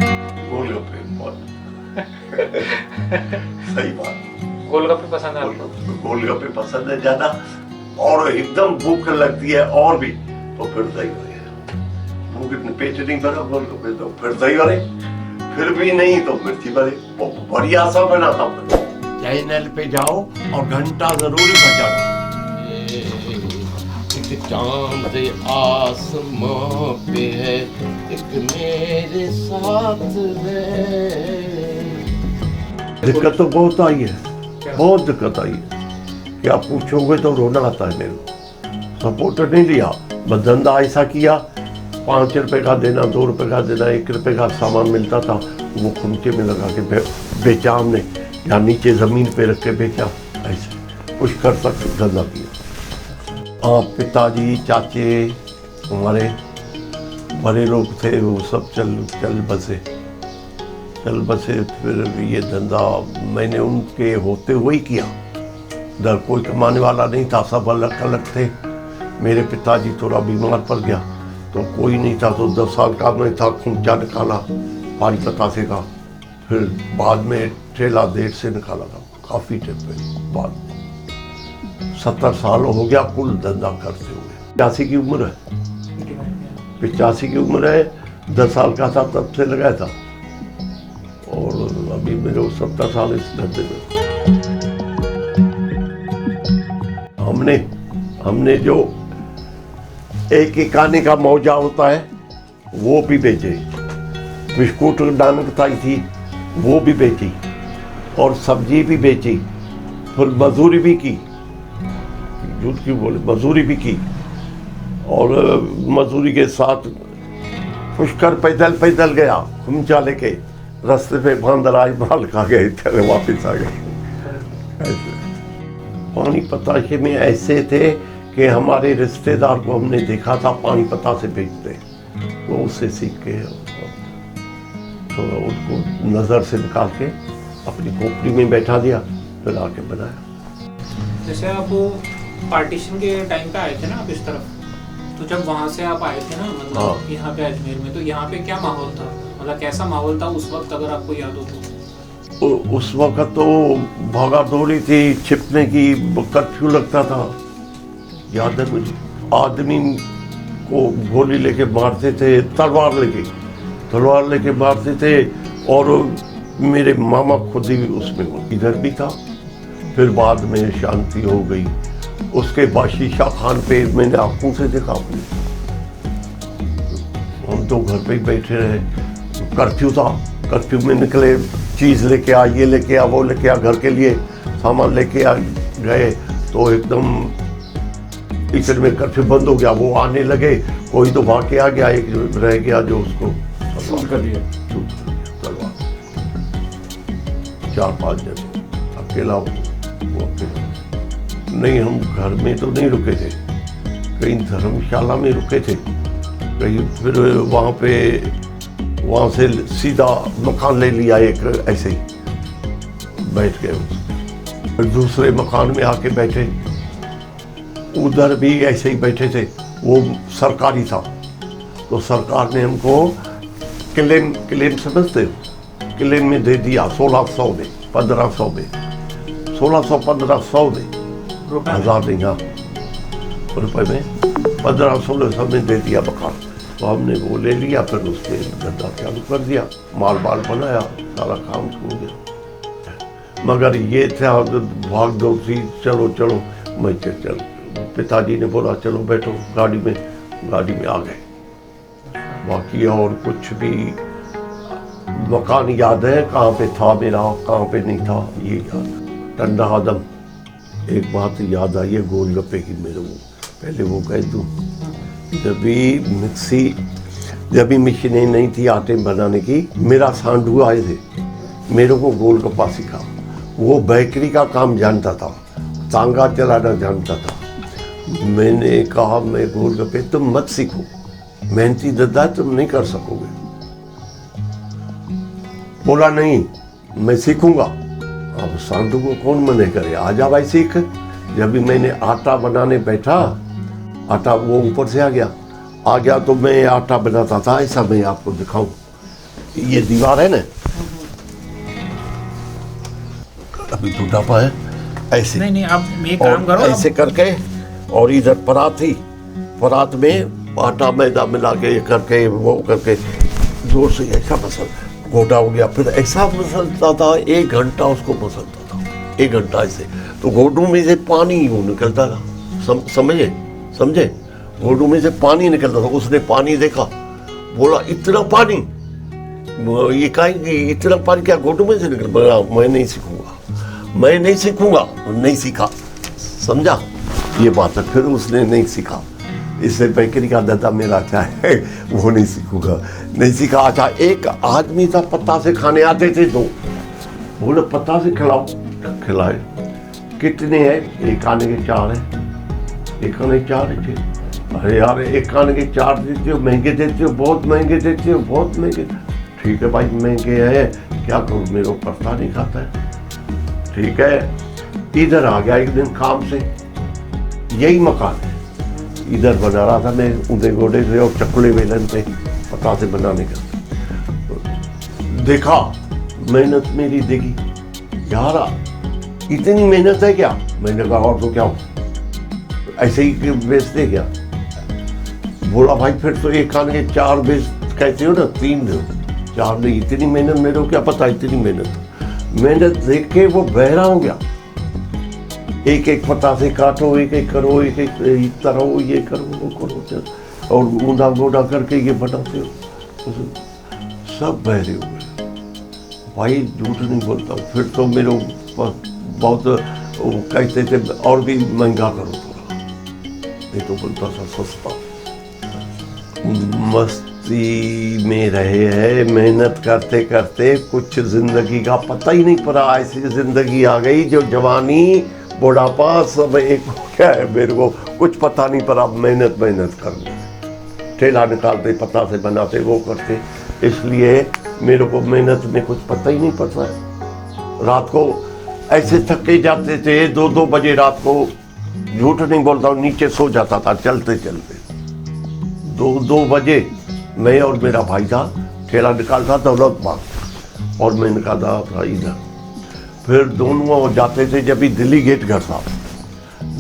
गोलगप्पे बहुत सही बात। गोलगप्पे पसंद है आपको? गोलगप्पे पसंद है ज्यादा, और एकदम भूख लगती है और भी तो फिर दही वड़े। भूख इतने पेट नहीं भरा गोलगप्पे तो फिर दही वड़े, फिर भी नहीं तो मिर्ची वड़े, बढ़िया सा बनाता हूँ। चैनल पे जाओ और घंटा जरूर बजाओ। एक चांद आसमां पे है, एक मेरे साथ है। दिक्कत तो बहुत आई है, बहुत दिक्कत आई है। क्या पूछोगे तो रोना आता है मेरे को। सपोर्ट नहीं लिया, बस धंधा ऐसा किया, 5 रुपए का देना, 2 रुपए का देना, 1 रुपए का सामान मिलता था वो खुमचे में लगा के बेचा हमने, या नीचे जमीन पे रख के बेचा। ऐसे कुछ कर सकते धंधा किया। पिताजी चाचे हमारे बड़े लोग थे, वो सब चल बसे। फिर ये धंधा मैंने उनके होते हुए ही किया। इधर कोई कमाने वाला नहीं था, सब अलग अलग थे। मेरे पिताजी थोड़ा बीमार पड़ गया तो कोई नहीं था, तो 10 साल का मैं था, खूंचा निकाला पानी पतासे का। फिर बाद में ठेला देर से निकाला था, काफ़ी टाइम बाद। 70 साल हो गया कुल धंधा करते हुए। 85 की उम्र है, 85 की उम्र है। 10 साल का था तब से लगाया था, और अभी मेरे 70 साल इस धंधे में। हमने जो एक आने का मौजा होता है वो भी बेचे, बिस्कुट डानकताई थी वो भी बेची, और सब्जी भी बेची, फिर मजदूरी भी की, झूठ क्यों बोले, मजदूरी भी की। और मजदूरी के साथ पुष्कर पैदल गया, खुमचा लेके, रास्ते पे बांदर आए, माल खा गए, चले वापस आ गए। ऐसे पानी पताशे में ऐसे थे कि हमारे रिश्तेदार को हमने देखा था पानी पता से बेचते, तो उससे सीख के तो उसको नज़र से निकाल के अपनी खोपड़ी में बैठा दिया, फिर आके बनाया। जैसे आप पार्टीशन के टाइम पे आए थे ना आप इस तरफ, तो जब वहाँ से आप आए थे ना, मतलब यहाँ पे अजमेर में, तो यहाँ पे क्या माहौल था, मतलब कैसा माहौल था उस वक्त, अगर आपको याद हो तो? उस वक्त तो भागा दौड़ी थी, छिपने की, कर्फ्यू लगता था, याद है मुझे। आदमी को गोली लेके मारते थे, तलवार लेके मारते थे। और मेरे मामा खुद ही उसमें इधर भी था। फिर बाद में शांति हो गई। उसके बाद शीशा खान पे मैंने आंखों से देखा अपने, हम तो घर पे ही बैठे रहे। कर्फ्यू था, कर्फ्यू में निकले, चीज़ लेके आ, ये लेके आ, वो लेके आ, घर के लिए सामान लेके आ गए, तो एकदम इधर में कर्फ्यू बंद हो गया। वो आने लगे, कोई तो भाग के आ गया, एक रह गया जो उसको शूट कर दिया तलवार। 4-5 जने, अकेला वो अकेला। नहीं, हम घर में तो नहीं रुके थे, कहीं धर्मशाला में रुके थे कहीं। फिर वहाँ से सीधा मकान ले लिया एक, ऐसे ही बैठ गए। फिर दूसरे मकान में आके बैठे, उधर भी ऐसे ही बैठे थे। वो सरकारी था, तो सरकार ने हमको क्लेम समझते हो, क्लेम में दे दिया 1600 में, 1500 में, 1600-1500 में, 1000 नहीं, हाँ रुपए में 1500-1600 में दे दिया मकान। तो हमने वो ले लिया, फिर उसके धंधा चालू कर दिया, माल बनाया, सारा काम हो गया। मगर ये था भाग दौड़ थी, चलो मैं चल। पिताजी ने बोला चलो बैठो गाड़ी में आ गए। बाकी और कुछ भी मकान याद है, कहाँ पे था मेरा, कहाँ पे नहीं था, ये याद। टंडा आदम, एक बात याद आई है गोलगप्पे की मेरे को, पहले वो कह दूँ। जब भी मशीनें नहीं थी आटे बनाने की, मेरा सांडू आए थे, मेरे को गोलगप्पा सिखा। वो बेकरी का काम जानता था, तांगा चलाना जानता था। मैंने कहा मैं गोलगप्पे, तुम मत सीखो, मेहनती धंधा तुम नहीं कर सकोगे। बोला नहीं, मैं सीखूंगा। अब सांडू को कौन मने करे, आजा भाई सीख। जब भी मैंने आटा बनाने बैठा, आटा वो ऊपर से आ गया तो मैं आटा बनाता था, ऐसा मैं आपको दिखाऊं। ये दीवार है ना, अभी बुढ़ापा है, ऐसे नहीं आप ये काम करो, ऐसे करके, और इधर परात थी, परात में आटा मैदा मिला के ये करके वो करके जोर से ऐसा मसल गोटा हो गया, फिर ऐसा मसलता था, 1 घंटा उसको मसलता था, 1 घंटा ऐसे, तो घोटू में से पानी वो निकलता था, समझे, घोटू में से पानी निकलता था। उसने पानी देखा, बोला इतना पानी, ये कहेंगे इतना पानी क्या घोटू में से निकल, बोला मैं नहीं सीखूंगा, नहीं सीखा, समझा ये बात है। फिर उसने नहीं सीखा, इससे बेकरी का दादा मेरा अच्छा है, वो नहीं सीखा। अच्छा, एक आदमी था पत्ता से खाने आते थे, तो बोले पत्ता से खिलाओ, खिलाए। कितने हैं? एक आने के 4 है, एक आने 4 है। अरे यार, एक आने के 4 देते हो, महंगे देते हो, बहुत महंगे देते हो, बहुत महंगे। ठीक है भाई, महंगे हैं, क्या करूँ, मेरे को पत्ता नहीं खाता है। ठीक है, इधर आ गया एक दिन काम से, यही मकान है, इधर बना रहा था मैं ऊँधे घोड़े से और चकले बेलन पे पता से बनाने का। देखा मेहनत मेरी, देखी यार इतनी मेहनत है क्या? मैंने कहा और तो क्या हो, ऐसे ही बेचते क्या? बोला भाई फिर तो एक खाने के 4 बेच कहते हो ना, 3 दो, 4 नहीं, इतनी मेहनत मेरे को क्या पता, इतनी मेहनत देख के वो बहरा हो गया। एक एक पत्ता से काटो, एक एक करो, एक एक तरो, ये करो, वो करो, और ऊंधा गोड़ा करके ये बनाते हो, सब बहरे हुए। भाई झूठ नहीं बोलता हूँ, फिर तो मेरे बहुत कहते थे और भी महंगा करो थोड़ा, नहीं तो बोलता था सस्ता। मस्ती में रहे हैं, मेहनत करते करते कुछ जिंदगी का पता ही नहीं पड़ा। ऐसी जिंदगी आ गई जो जवानी बुढ़ापा सब एक हो गया है, मेरे को कुछ पता नहीं पड़ा। मेहनत करने, ठेला निकालते, पत्ता से बनाते, वो करते, इसलिए मेरे को मेहनत में कुछ पता ही नहीं पड़ता है। रात को ऐसे थके जाते थे, 2-2 बजे रात को, झूठ नहीं बोलता हूँ, नीचे सो जाता था चलते चलते। 2 बजे मैं और मेरा भाई था, ठेला निकालता दौलत बाग और मैं निकालता था इधर। फिर दोनों जाते थे जब भी दिल्ली गेट घर साहब,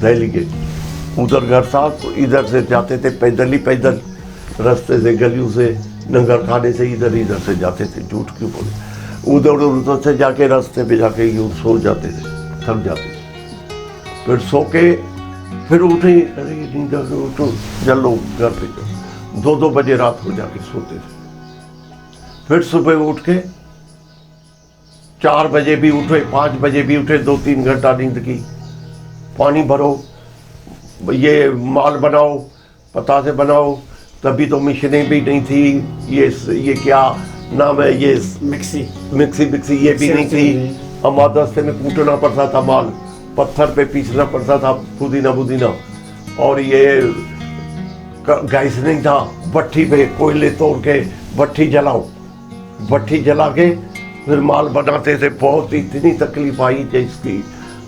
दिल्ली गेट उधर घर साहब, तो इधर से जाते थे पैदल रास्ते से, गलियों से, नंगर खाने से, इधर से जाते थे। झूठ क्यों बोले, उधर से जाके रास्ते पे जाके यूँ सो जाते थे, थक जाते थे। फिर सो के फिर उठे, अरे नींद उठो, चलो घर पे। 2-2 बजे रात को जाके सोते थे। फिर सुबह उठ के 4 बजे भी उठे, 5 बजे भी उठे, 2-3 घंटा नींद की। पानी भरो, ये माल बनाओ, पता से बनाओ, तभी तो मशीनें भी नहीं थी, ये क्या नाम है, ये मिक्सी ये भी नहीं थी। हमारे दस्ते में कूटना पड़ता था माल, पत्थर पे पीसना पड़ता था, पुदीना, और ये गैस नहीं था, भट्ठी पे कोयले तोड़ के भट्ठी जला के फिर माल बनाते थे। बहुत इतनी तकलीफ आई जिसकी,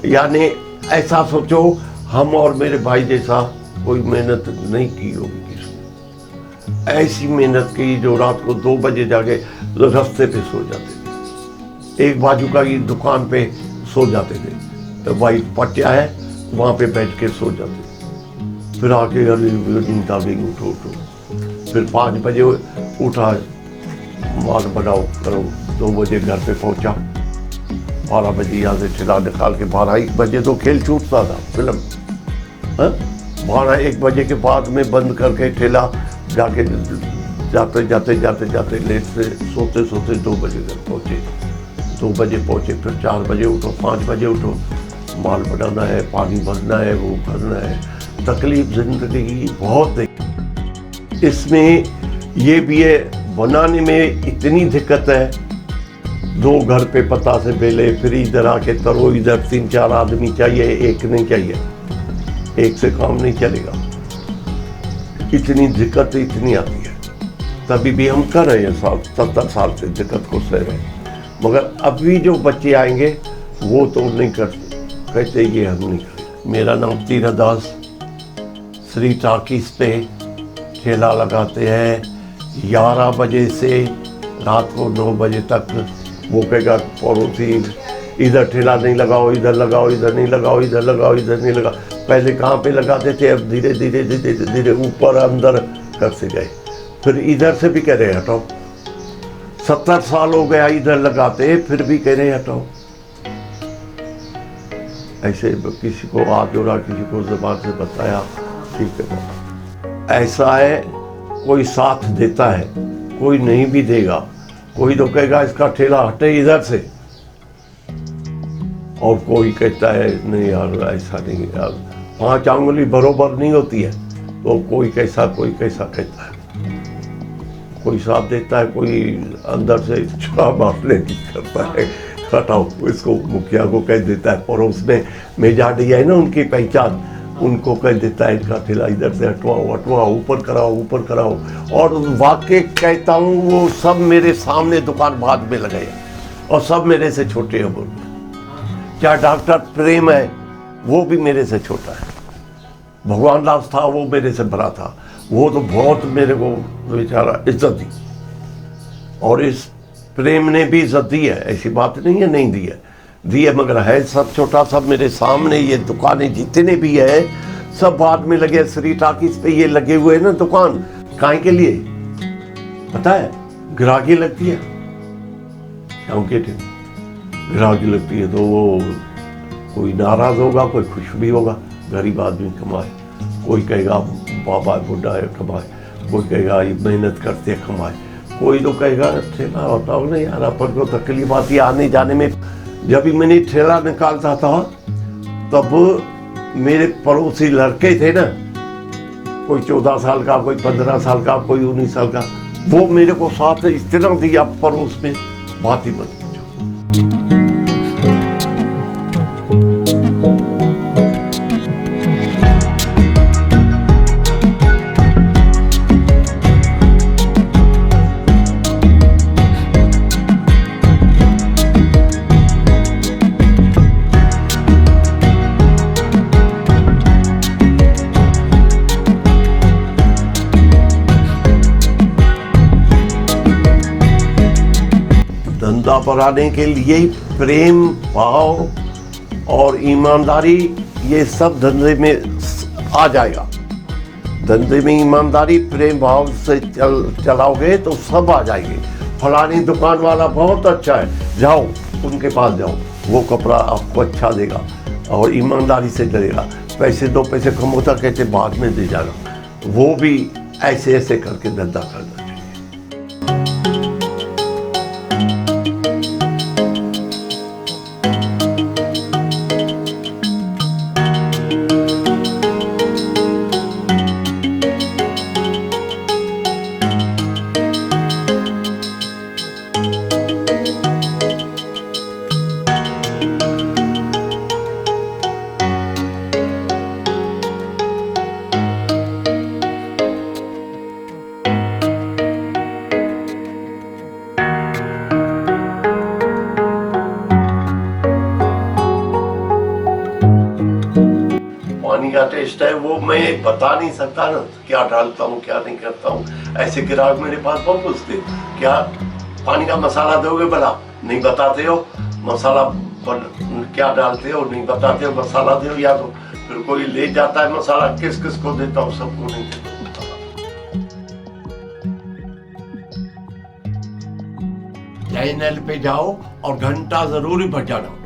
यानी ऐसा सोचो हम और मेरे भाई जैसा कोई मेहनत नहीं की होगी किसने। ऐसी मेहनत की जो रात को 2 बजे जाके रास्ते पे सो जाते थे, एक बाजू का की दुकान पे सो जाते थे, तो भाई पटिया है वहाँ पे बैठ के सो जाते थे। फिर आके नींद आ गई, उठो। फिर 5 बजे उठा, माल बनाओ करो, 2 बजे घर पे पहुंचा, 12 बजे यहाँ से ठेला निकाल के 12-1 बजे तो खेल छूटता था फिल्म, 12-1 बजे के बाद में बंद करके ठेला जाके जाते लेट से सोते 2 बजे घर पहुँचे। 2 बजे पहुँचे, फिर 4 बजे उठो, 5 बजे उठो, माल बनाना है, पानी भरना है, वो भरना है। तकलीफ जिंदगी की बहुत है। इसमें ये भी है, बनाने में इतनी दिक्कत है। 2 घर पे पता से बेले, फिर इधर आके तरो, इधर 3-4 आदमी चाहिए, एक नहीं चाहिए, एक से काम नहीं चलेगा। इतनी दिक्कत इतनी आती है, तभी भी हम कर रहे हैं 70 साल से दिक्कत को सह रहे हैं। मगर अभी जो बच्चे आएंगे वो तो नहीं करते, कहते ये हम नहीं करें। मेरा नाम तीरदास, श्री टाकीज पे ठेला लगाते हैं। 11 बजे से रात को 9 बजे तक वो कहेगा पड़ोसी इधर ठेला नहीं लगाओ, इधर लगाओ, इधर नहीं लगाओ, इधर लगाओ, इधर नहीं लगाओ। पहले कहाँ पे लगाते थे, अब धीरे धीरे धीरे धीरे ऊपर अंदर करते गए। फिर इधर से भी कह रहे हटाओ। 70 साल हो गया इधर लगाते, फिर भी कह रहे हटाओ। ऐसे किसी को हाथ जोड़ा, किसी को ज़बान से बताया, ठीक है। ऐसा है, कोई साथ देता है, कोई नहीं भी देगा। कोई तो कहेगा इसका ठेला हटे इधर से, और कोई कहता है नहीं यार ऐसा नहीं यार, 5 आंगुली बरोबर नहीं होती है, तो कोई कैसा कहता है। कोई साथ देता है, कोई अंदर से छुरा मारने की करता है, हटाओ इसको, मुखिया को कह देता है। पड़ोस में मेजाडी है ना उनकी पहचान, उनको कह देता है इनका ठेला इधर से हटवाओ हटवाओ, ऊपर कराओ ऊपर कराओ। और वाकई कहता हूँ, वो सब मेरे सामने दुकान बाद में लगे और सब मेरे से छोटे हैं। बोल क्या डॉक्टर प्रेम है, वो भी मेरे से छोटा है। भगवान दास था, वो मेरे से बड़ा था। वो तो बहुत मेरे को बेचारा इज्जत दी, और इस प्रेम ने भी इज्जत दी है, ऐसी बात नहीं है नहीं दी है, मगर है सब छोटा। सब मेरे सामने ये दुकानें जितने भी है सब बाद में लगे। श्री टाकिस पे ये लगे हुए हैं ना दुकान, काहे के लिए पता है? ग्राहकी लगती है, क्योंकि ग्राहकी लगती है तो वो कोई नाराज होगा, कोई खुश भी होगा। गरीब आदमी कमाए, कोई कहेगा बाबा बुढ़ा है कमाए, कोई कहेगा ये मेहनत करते कमाए, कोई तो कहेगा ठेला हटाओ ना यार, अपन को तकलीफ आती है आने जाने में। जब भी मैंने ठेला निकालता था तब मेरे पड़ोसी लड़के थे ना, कोई 14 साल का, कोई 15 साल का, कोई 19 साल का, वो मेरे को साथ इतना दिया पड़ोस में, बात ही मत पूछो। धंधा बढ़ाने के लिए प्रेम भाव और ईमानदारी, ये सब धंधे में आ जाएगा। धंधे में ईमानदारी प्रेम भाव से चलाओगे तो सब आ जाएंगे। फलानी दुकान वाला बहुत अच्छा है, जाओ उनके पास जाओ, वो कपड़ा आपको अच्छा देगा और ईमानदारी से डरेगा। पैसे 2 पैसे कम होता कहते बाद में दे जाना, वो भी ऐसे ऐसे करके धंधा करना चाहिए। पानी का टेस्ट है वो मैं बता नहीं सकता ना, क्या डालता हूँ क्या नहीं करता हूँ। ऐसे ग्राहक मेरे पास बहुत पूछते, क्या पानी का मसाला दोगे? भला नहीं बताते हो, मसाला क्या डालते हो नहीं बताते हो, मसाला दो या तो फिर कोई ले जाता है मसाला, किस किस को देता हूँ, सबको नहीं देता। चैनल पे जाओ और घंटा जरूर बजाना।